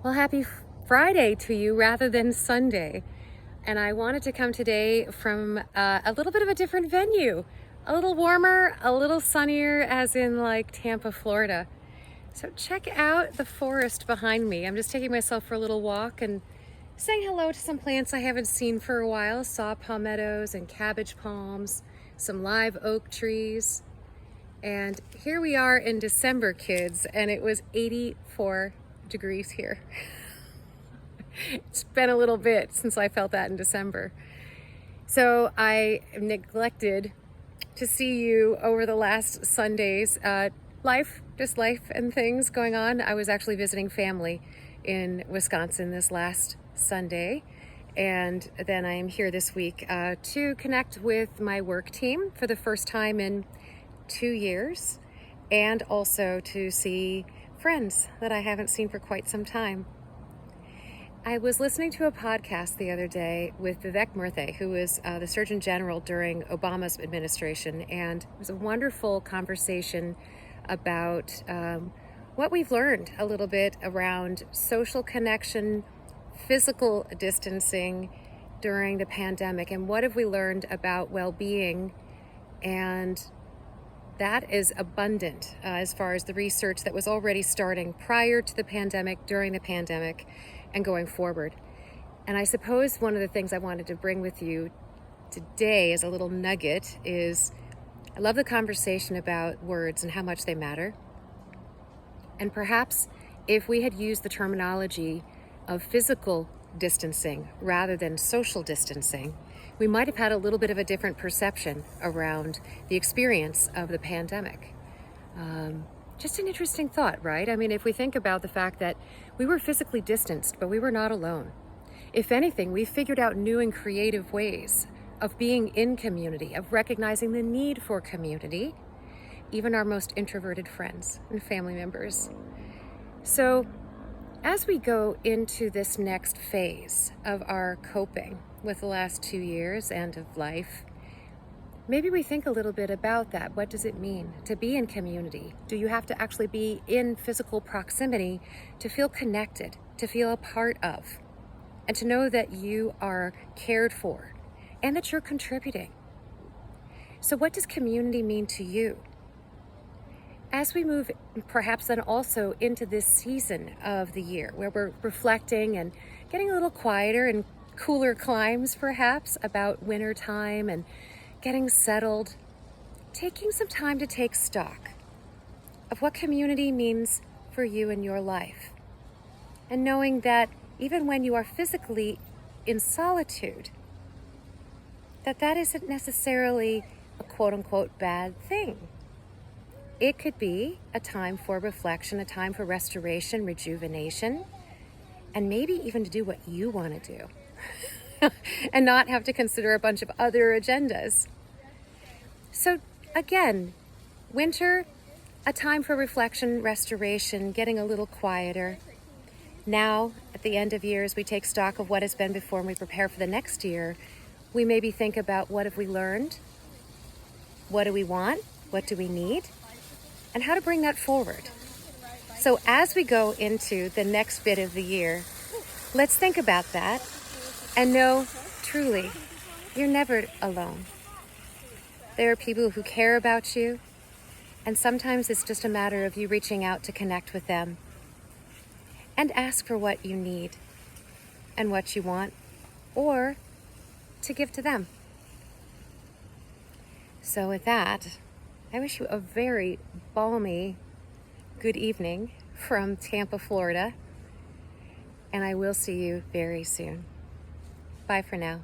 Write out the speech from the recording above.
Well, happy Friday to you rather than Sunday. And I wanted to come today from a little bit of a different venue, a little warmer, a little sunnier, as in like Tampa, Florida. So check out the forest behind me. I'm just taking myself for a little walk and saying hello to some plants I haven't seen for a while, saw palmettos and cabbage palms, some live oak trees. And here we are in December, kids, and it was 84 degrees here. It's been a little bit since I felt that in December. So I neglected to see you over the last Sundays. Just life and things going on. I was actually visiting family in Wisconsin this last Sunday. And then I am here this week to connect with my work team for the first time in 2 years, and also to see friends that I haven't seen for quite some time. I was listening to a podcast the other day with Vivek Murthy, who was the Surgeon General during Obama's administration, and it was a wonderful conversation about what we've learned a little bit around social connection, physical distancing during the pandemic, and what have we learned about well-being. And that is abundant as far as the research that was already starting prior to the pandemic, during the pandemic, and going forward. And I suppose one of the things I wanted to bring with you today as a little nugget is I love the conversation about words and how much they matter. And perhaps if we had used the terminology of physical distancing rather than social distancing, we might have had a little bit of a different perception around the experience of the pandemic. Just an interesting thought, right? I mean, if we think about the fact that we were physically distanced, but we were not alone. If anything, we figured out new and creative ways of being in community, of recognizing the need for community, even our most introverted friends and family members. So as we go into this next phase of our coping with the last 2 years and of life, maybe we think a little bit about that. What does it mean to be in community? Do you have to actually be in physical proximity to feel connected, to feel a part of, and to know that you are cared for and that you're contributing? So what does community mean to you? As we move perhaps then also into this season of the year where we're reflecting and getting a little quieter and cooler climes perhaps about winter time and getting settled, taking some time to take stock of what community means for you in your life. And knowing that even when you are physically in solitude, that isn't necessarily a quote-unquote bad thing. It could be a time for reflection, a time for restoration, rejuvenation, and maybe even to do what you want to do and not have to consider a bunch of other agendas. So again, winter, a time for reflection, restoration, getting a little quieter. Now, at the end of years, we take stock of what has been before and we prepare for the next year. We maybe think about what have we learned? What do we want? What do we need? And how to bring that forward. So as we go into the next bit of the year, let's think about that and know truly, you're never alone. There are people who care about you, and sometimes it's just a matter of you reaching out to connect with them and ask for what you need and what you want, or to give to them. So with that, I wish you a very balmy good evening from Tampa, Florida, and I will see you very soon. Bye for now.